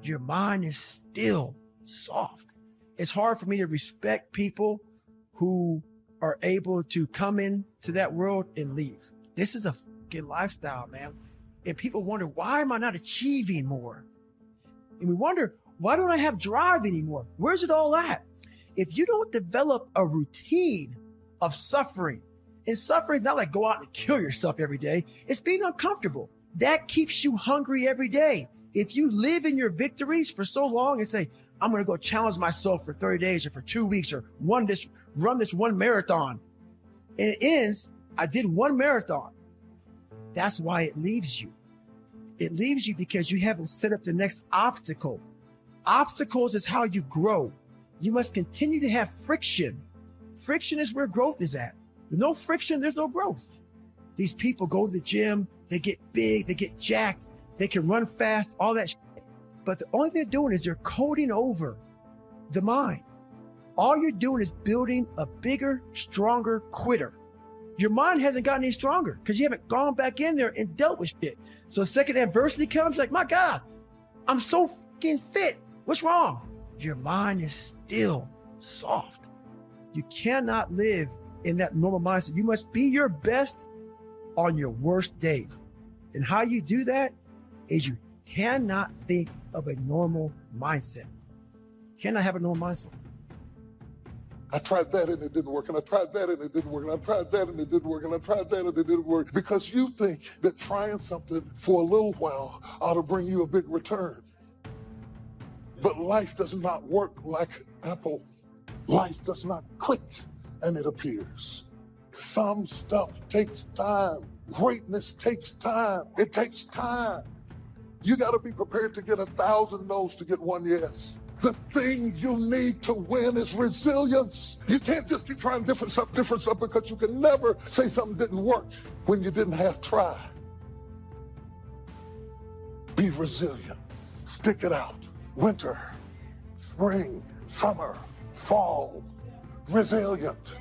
your mind is still soft. It's hard for me to respect people who are able to come into that world and leave. This is a fucking lifestyle, man. And people wonder, why am I not achieving more? And we wonder, why don't I have drive anymore? Where's it all at? If you don't develop a routine of suffering, and suffering is not like go out and kill yourself every day. It's being uncomfortable. That keeps you hungry every day. If you live in your victories for so long and say, I'm going to go challenge myself for 30 days or for 2 weeks or run this one marathon. And it ends, I did one marathon. That's why it leaves you. It leaves you because you haven't set up the next obstacle. Obstacles is how you grow. You must continue to have friction. Friction is where growth is at. With no friction, there's no growth. These people go to the gym, they get big, they get jacked, they can run fast, all that shit. But the only thing they're doing is they're coding over the mind. All you're doing is building a bigger, stronger quitter. Your mind hasn't gotten any stronger because you haven't gone back in there and dealt with shit. So the second adversity comes, like, my God, I'm so fucking fit. What's wrong? Your mind is still soft. You cannot live in that normal mindset. You must be your best on your worst day. And how you do that is you cannot think of a normal mindset. You cannot have a normal mindset. I tried that and it didn't work, and I tried that and it didn't work, and I tried that and it didn't work, and I tried that and it didn't work. Because you think that trying something for a little while ought to bring you a big return. But life does not work like Apple. Life does not click and it appears. Some stuff takes time. Greatness takes time. It takes time. You got to be prepared to get 1,000 no's to get one yes. The thing you need to win is resilience. You can't just keep trying different stuff, because you can never say something didn't work when you didn't have try. Be resilient. Stick it out. Winter, spring, summer, fall. Resilient.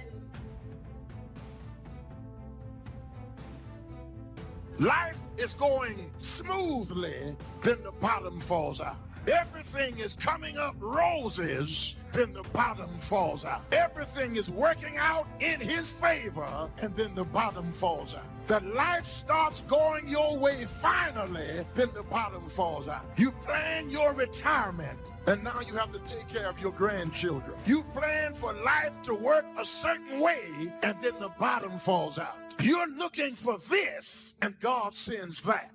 Life is going smoothly, then the bottom falls out. Everything is coming up roses, then the bottom falls out. Everything is working out in his favor, and then the bottom falls out. That life starts going your way finally, then the bottom falls out. You plan your retirement, and now you have to take care of your grandchildren. You plan for life to work a certain way, and then the bottom falls out. You're looking for this, and God sends that.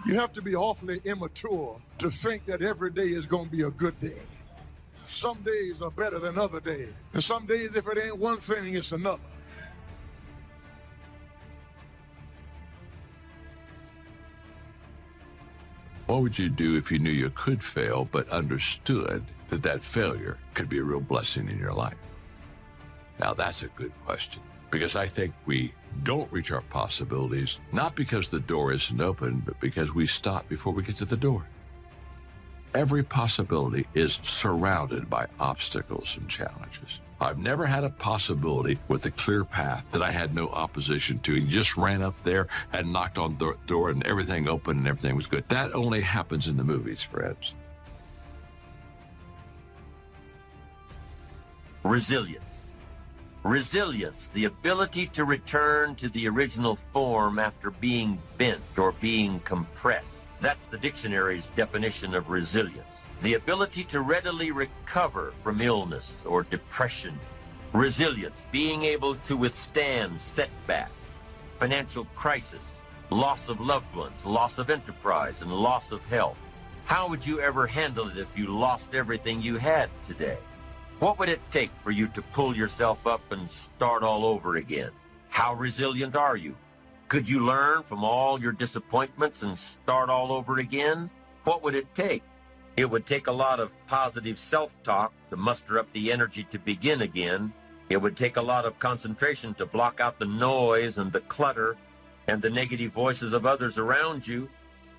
You have to be awfully immature to think that every day is going to be a good day. Some days are better than other days. And some days, if it ain't one thing, it's another. What would you do if you knew you could fail, but understood that that failure could be a real blessing in your life? Now, that's a good question, because I think we don't reach our possibilities, not because the door isn't open, but because we stop before we get to the door. Every possibility is surrounded by obstacles and challenges. I've never had a possibility with a clear path that I had no opposition to. You just ran up there and knocked on the door and everything opened and everything was good. That only happens in the movies, friends. Resilience. Resilience, the ability to return to the original form after being bent or being compressed. That's the dictionary's definition of resilience. The ability to readily recover from illness or depression. Resilience, being able to withstand setbacks, financial crisis, loss of loved ones, loss of enterprise, and loss of health. How would you ever handle it if you lost everything you had today? What would it take for you to pull yourself up and start all over again? How resilient are you? Could you learn from all your disappointments and start all over again? What would it take? It would take a lot of positive self-talk to muster up the energy to begin again. It would take a lot of concentration to block out the noise and the clutter and the negative voices of others around you.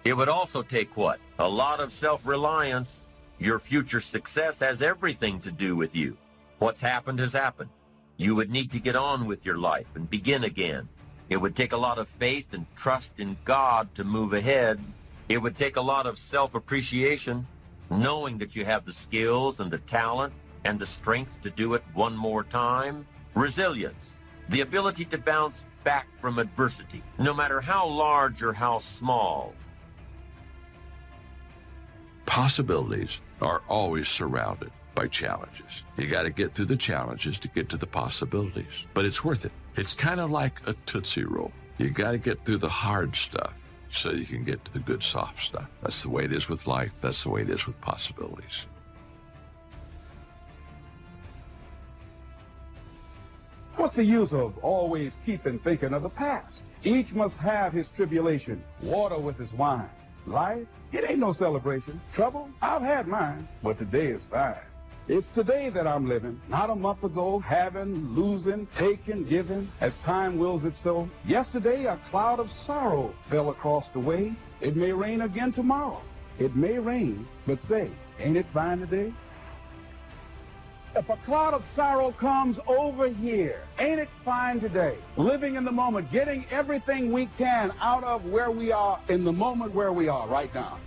It would also take what? A lot of self-reliance. Your future success has everything to do with you. What's happened has happened. You would need to get on with your life and begin again. It would take a lot of faith and trust in God to move ahead. It would take a lot of self-appreciation, knowing that you have the skills and the talent and the strength to do it one more time. Resilience, the ability to bounce back from adversity, no matter how large or how small. Possibilities are always surrounded by challenges. You got to get through the challenges to get to the possibilities, but it's worth it. It's kind of like a Tootsie Roll. You got to get through the hard stuff so you can get to the good soft stuff. That's the way it is with life. That's the way it is with possibilities. What's the use of always keeping thinking of the past? Each must have his tribulation, water with his wine. Life, it ain't no celebration. Trouble, I've had mine, but today is fine. It's today that I'm living, not a month ago, having, losing, taking, giving, as time wills it so. Yesterday, a cloud of sorrow fell across the way. It may rain again tomorrow. It may rain, but say, ain't it fine today? If a cloud of sorrow comes over here, ain't it fine today? Living in the moment, getting everything we can out of where we are in the moment where we are right now.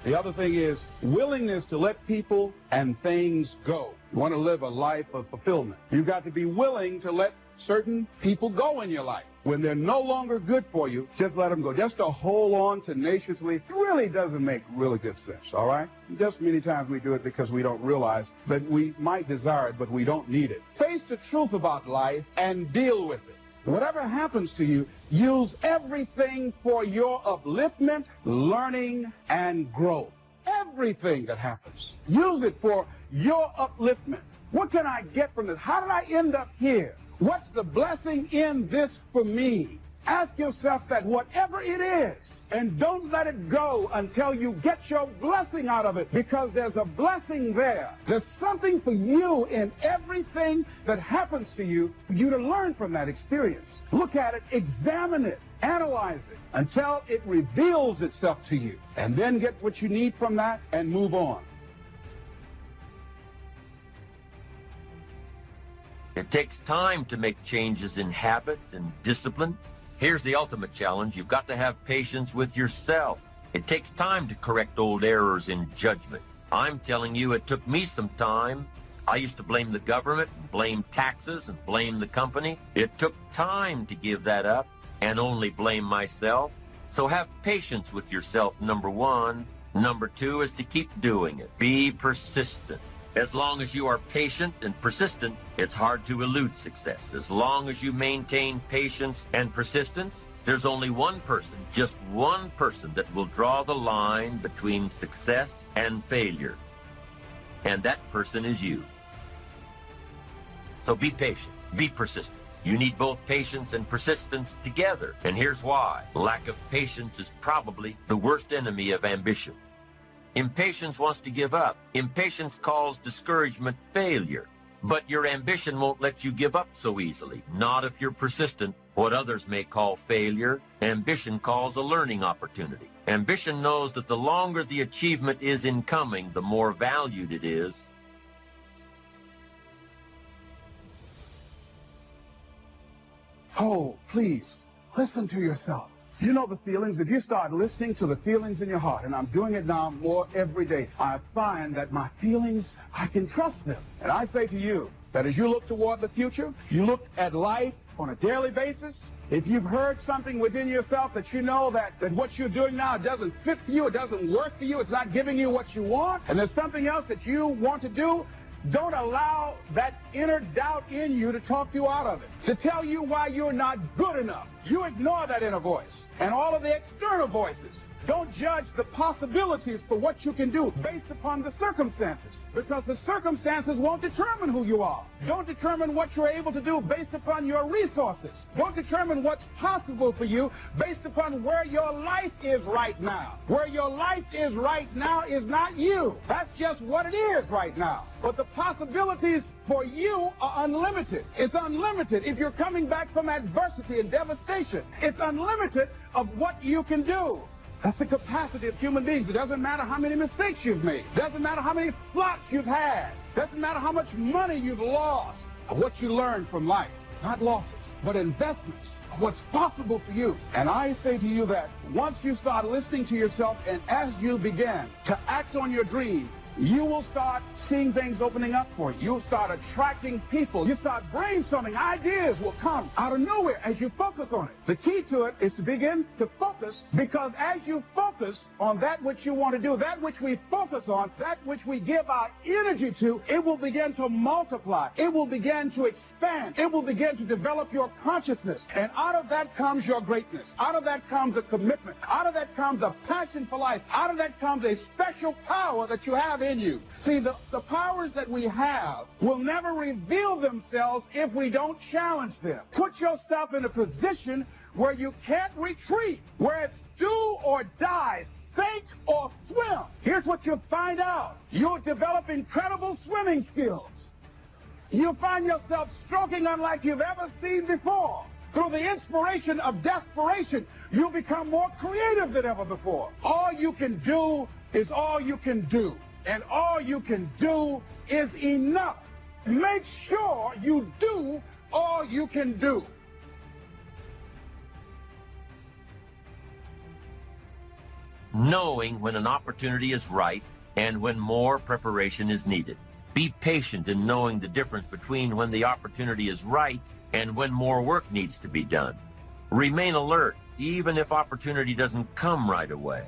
The other thing is willingness to let people and things go. You want to live a life of fulfillment. You've got to be willing to let certain people go in your life. When they're no longer good for you, just let them go. Just to hold on tenaciously really doesn't make really good sense, all right? Just many times we do it because we don't realize that we might desire it, but we don't need it. Face the truth about life and deal with it. Whatever happens to you, use everything for your upliftment, learning, and growth. Everything that happens, use it for your upliftment. What can I get from this? How did I end up here? What's the blessing in this for me? Ask yourself that, whatever it is, and don't let it go until you get your blessing out of it, because there's a blessing there. There's something for you in everything that happens to you for you to learn from that experience. Look at it, examine it, analyze it until it reveals itself to you, and then get what you need from that and move on. It takes time to make changes in habit and discipline. Here's the ultimate challenge. You've got to have patience with yourself. It takes time to correct old errors in judgment. I'm telling you, it took me some time. I used to blame the government, blame taxes, and blame the company. It took time to give that up and only blame myself. So have patience with yourself, number one. Number two is to keep doing it. Be persistent. As long as you are patient and persistent, it's hard to elude success. As long as you maintain patience and persistence, there's only one person, just one person, that will draw the line between success and failure. And that person is you. So be patient, be persistent. You need both patience and persistence together. And here's why. Lack of patience is probably the worst enemy of ambition. Impatience wants to give up. Impatience calls discouragement failure. But your ambition won't let you give up so easily. Not if you're persistent. What others may call failure, ambition calls a learning opportunity. Ambition knows that the longer the achievement is in coming, the more valued it is. Oh, please, listen to yourself. You know the feelings. If you start listening to the feelings in your heart, and I'm doing it now more every day, I find that my feelings, I can trust them. And I say to you that as you look toward the future, you look at life on a daily basis. If you've heard something within yourself that you know that what you're doing now doesn't fit for you, it doesn't work for you, it's not giving you what you want, and there's something else that you want to do, don't allow that inner doubt in you to talk you out of it, to tell you why you're not good enough. You ignore that inner voice and all of the external voices. Don't judge the possibilities for what you can do based upon the circumstances, because the circumstances won't determine who you are. Don't determine what you're able to do based upon your resources. Don't determine what's possible for you based upon where your life is right now. Where your life is right now is not you. That's just what it is right now. But the possibilities for you are unlimited. It's unlimited if you're coming back from adversity and devastation. It's unlimited of what you can do. That's the capacity of human beings. It doesn't matter how many mistakes you've made. It doesn't matter how many plots you've had. It doesn't matter how much money you've lost or what you learned from life. not losses, but investments of what's possible for you. And I say to you that once you start listening to yourself and as you begin to act on your dream, you will start seeing things opening up for you. You'll start attracting people. You start brainstorming. Ideas will come out of nowhere as you focus on it. The key to it is to begin to focus, because as you focus on that which you want to do, that which we focus on, that which we give our energy to, it will begin to multiply. It will begin to expand. It will begin to develop your consciousness. And out of that comes your greatness. Out of that comes a commitment. Out of that comes a passion for life. Out of that comes a special power that you have in you. See, the powers that we have will never reveal themselves if we don't challenge them. Put yourself in a position where you can't retreat, where it's do or die, sink or swim. Here's what you'll find out. You'll develop incredible swimming skills. You'll find yourself stroking unlike you've ever seen before. Through the inspiration of desperation, you'll become more creative than ever before. All you can do is all you can do. And all you can do is enough. Make sure you do all you can do. Knowing when an opportunity is right and when more preparation is needed. Be patient in knowing the difference between when the opportunity is right and when more work needs to be done. Remain alert, even if opportunity doesn't come right away.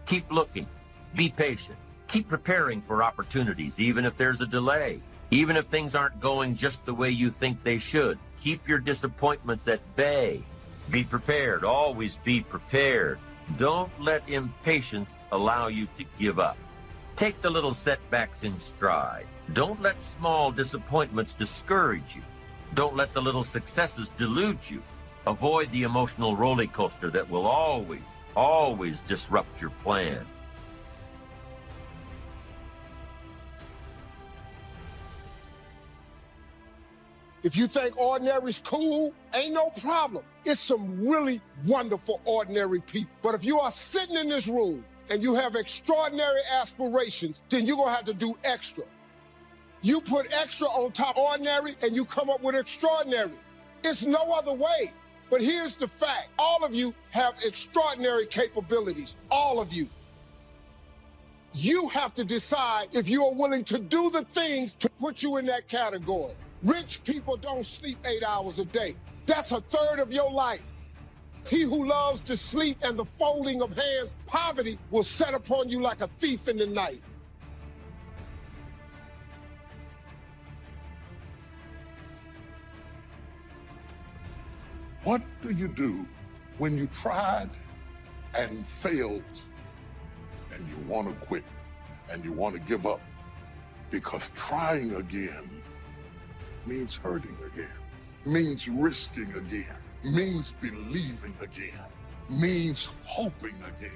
Keep looking. Be patient. Keep preparing for opportunities, even if there's a delay. Even if things aren't going just the way you think they should. Keep your disappointments at bay. Be prepared. Always be prepared. Don't let impatience allow you to give up. Take the little setbacks in stride. Don't let small disappointments discourage you. Don't let the little successes delude you. Avoid the emotional roller coaster that will always disrupt your plan. If you think ordinary's cool, ain't no problem. It's some really wonderful ordinary people. But if you are sitting in this room and you have extraordinary aspirations, then you're gonna have to do extra. You put extra on top of ordinary and you come up with extraordinary. It's no other way. But here's the fact. All of you have extraordinary capabilities. All of you. You have to decide if you are willing to do the things to put you in that category. Rich people don't sleep 8 hours a day. That's a third of your life. He who loves to sleep and the folding of hands, poverty will set upon you like a thief in the night. What do you do when you tried and failed and you want to quit and you want to give up? Because trying again means hurting again, means risking again, means believing again, means hoping again.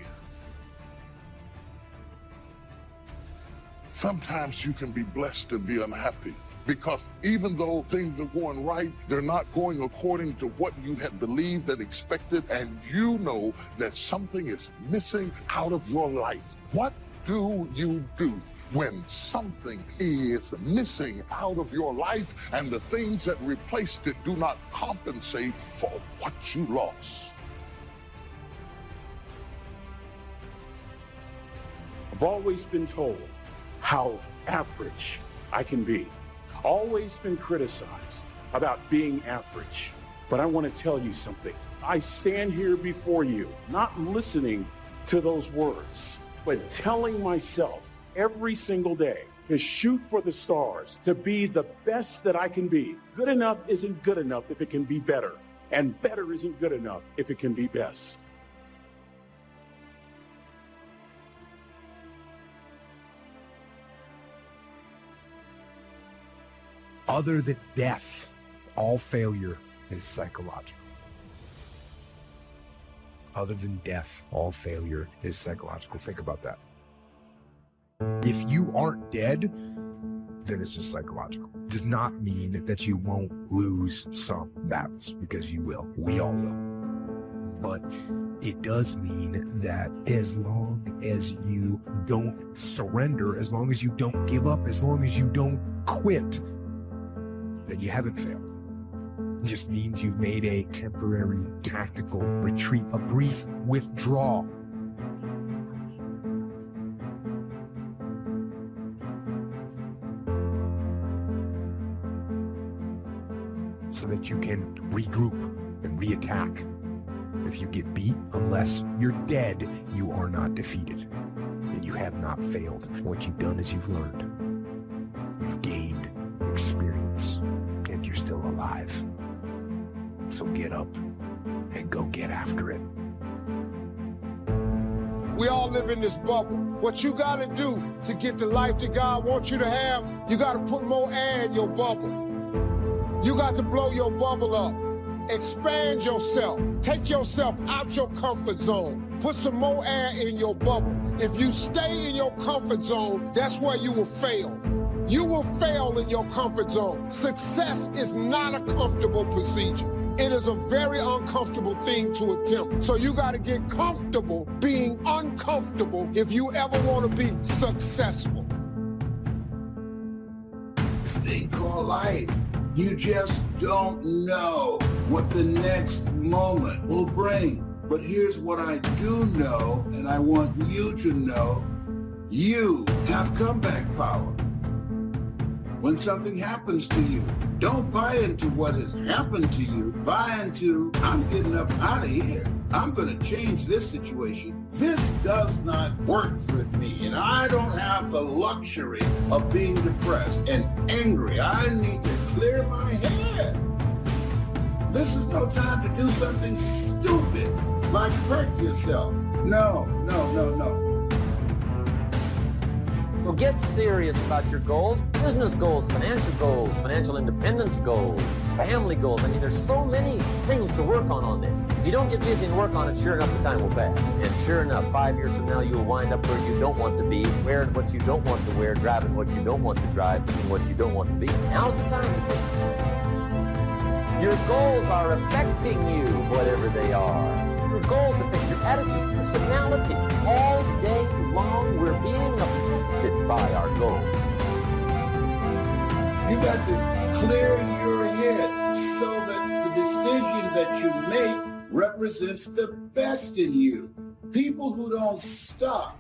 Sometimes you can be blessed and be unhappy because even though things are going right, they're not going according to what you had believed and expected, and you know that something is missing out of your life. What do you do when something is missing out of your life and the things that replaced it do not compensate for what you lost? I've always been told how average I can be. Always been criticized about being average. But I want to tell you something. I stand here before you, not listening to those words, but telling myself every single day to shoot for the stars, to be the best that I can be. Good enough isn't good enough if it can be better, and better isn't good enough if it can be best. Other than death, all failure is psychological. Other than death, all failure is psychological. Think about that. If you aren't dead, then it's just psychological. It does not mean that you won't lose some battles, because you will. We all will. But it does mean that as long as you don't surrender, as long as you don't give up, as long as you don't quit, then you haven't failed. It just means you've made a temporary tactical retreat, a brief withdrawal. So that you can regroup and reattack. If you get beat, unless you're dead, you are not defeated. And you have not failed. What you've done is you've learned. You've gained experience. And you're still alive. So get up and go get after it. We all live in this bubble. What you gotta do to get the life that God wants you to have, you gotta put more air in your bubble. You got to blow your bubble up. Expand yourself. Take yourself out your comfort zone. Put some more air in your bubble. If you stay in your comfort zone, that's where you will fail. You will fail in your comfort zone. Success is not a comfortable procedure. It is a very uncomfortable thing to attempt. So you got to get comfortable being uncomfortable if you ever want to be successful. Thing called life. You just don't know what the next moment will bring. But here's what I do know, and I want you to know. You have comeback power. When something happens to you, don't buy into what has happened to you. Buy into, I'm getting up out of here. I'm going to change this situation. This does not work for me, and I don't have the luxury of being depressed and angry. I need to clear my head. This is no time to do something stupid, like hurt yourself. No, no, no, no. So get serious about your goals, business goals, financial independence goals, family goals. I mean, there's so many things to work on this. If you don't get busy and work on it, sure enough, the time will pass. And sure enough, 5 years from now, you'll wind up where you don't want to be, wearing what you don't want to wear, driving what you don't want to drive, doing what you don't want to be. Now's the time to think. Your goals are affecting you, whatever they are. Your goals affect your attitude, personality. All day long, we're being affected by our goals. You got to clear your head so that the decision that you make represents the best in you. People who don't stop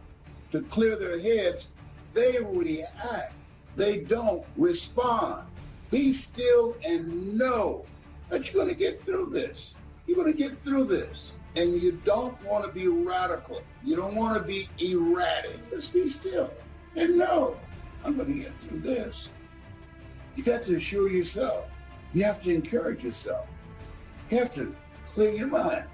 to clear their heads, they react. They don't respond. Be still and know that you're going to get through this. You're going to get through this. And you don't want to be radical. You don't want to be erratic. Just be still and know, I'm going to get through this. You got to assure yourself. You have to encourage yourself. You have to clear your mind.